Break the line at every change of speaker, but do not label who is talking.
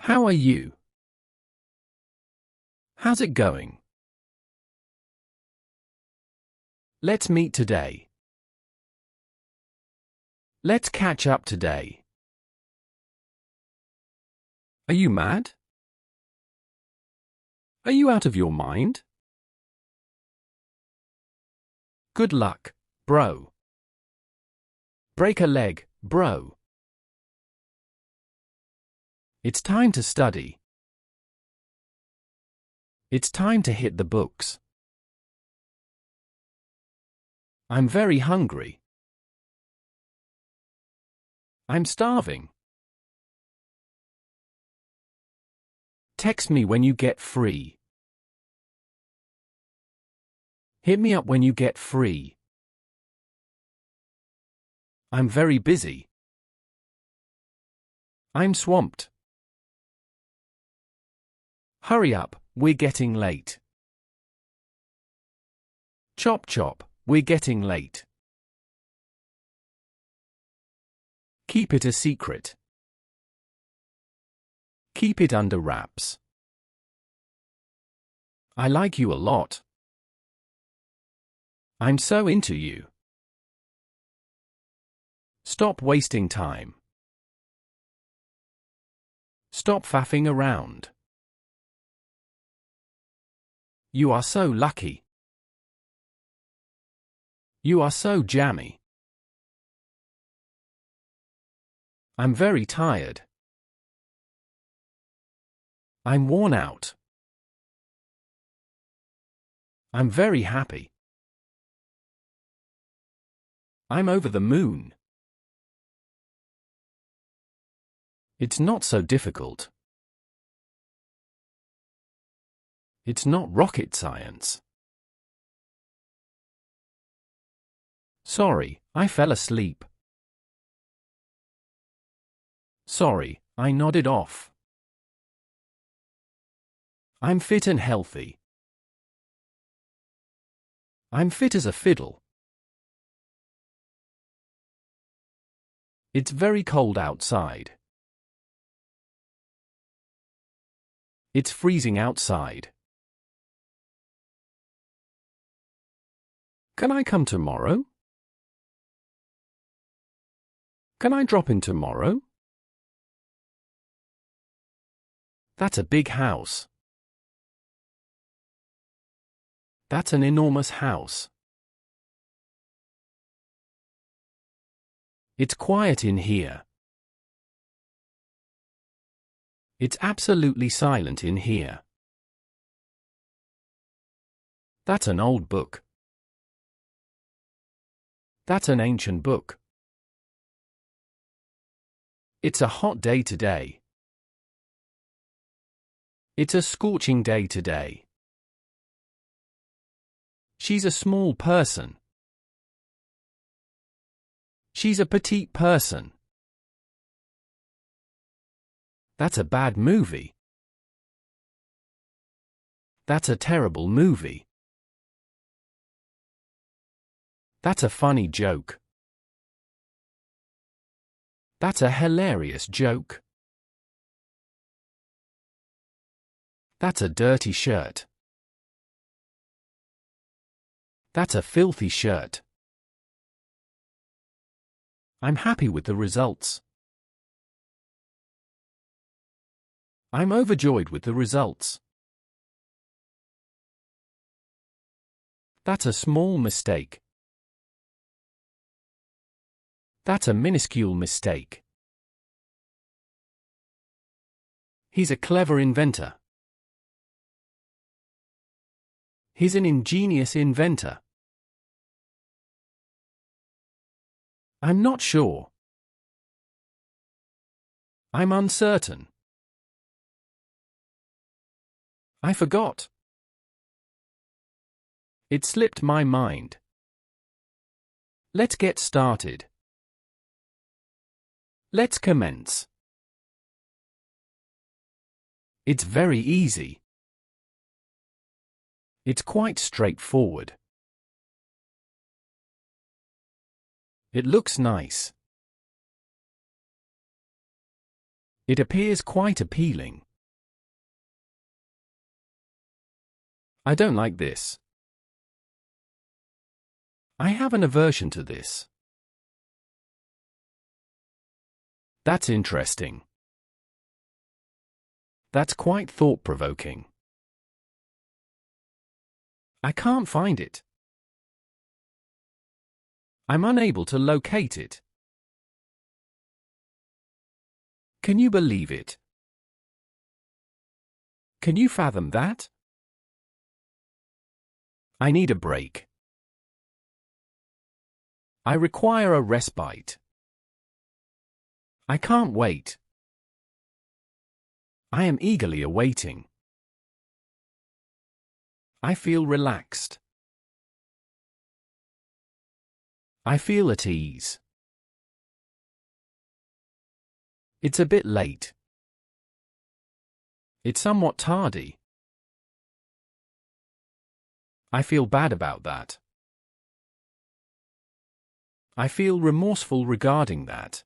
How are you? How's it going? Let's meet today. Let's catch up today. Are you mad? Are you out of your mind? Good luck, bro. Break a leg, bro. It's time to study. It's time to hit the books. I'm very hungry. I'm starving. Text me when you get free. Hit me up when you get free. I'm very busy. I'm swamped. Hurry up, we're getting late. Chop chop, we're getting late. Keep it a secret. Keep it under wraps. I like you a lot. I'm so into you. Stop wasting time. Stop faffing around. You are so lucky. You are so jammy. I'm very tired. I'm worn out. I'm very happy. I'm over the moon. It's not so difficult. It's not rocket science. Sorry, I fell asleep. Sorry, I nodded off. I'm fit and healthy. I'm fit as a fiddle. It's very cold outside. It's freezing outside. Can I come tomorrow? Can I drop in tomorrow? That's a big house. That's an enormous house. It's quiet in here. It's absolutely silent in here. That's an old book. That's an ancient book. It's a hot day today. It's a scorching day today. She's a small person. She's a petite person. That's a bad movie. That's a terrible movie. That's a funny joke. That's a hilarious joke. That's a dirty shirt. That's a filthy shirt. I'm happy with the results. I'm overjoyed with the results. That's a small mistake. That's a minuscule mistake. He's a clever inventor. He's an ingenious inventor. I'm not sure. I'm uncertain. I forgot. It slipped my mind. Let's get started. Let's commence. It's very easy. It's quite straightforward. It looks nice. It appears quite appealing. I don't like this. I have an aversion to this. That's interesting. That's quite thought-provoking. I can't find it. I'm unable to locate it. Can you believe it? Can you fathom that? I need a break. I require a respite. I can't wait. I am eagerly awaiting. I feel relaxed. I feel at ease. It's a bit late. It's somewhat tardy. I feel bad about that. I feel remorseful regarding that.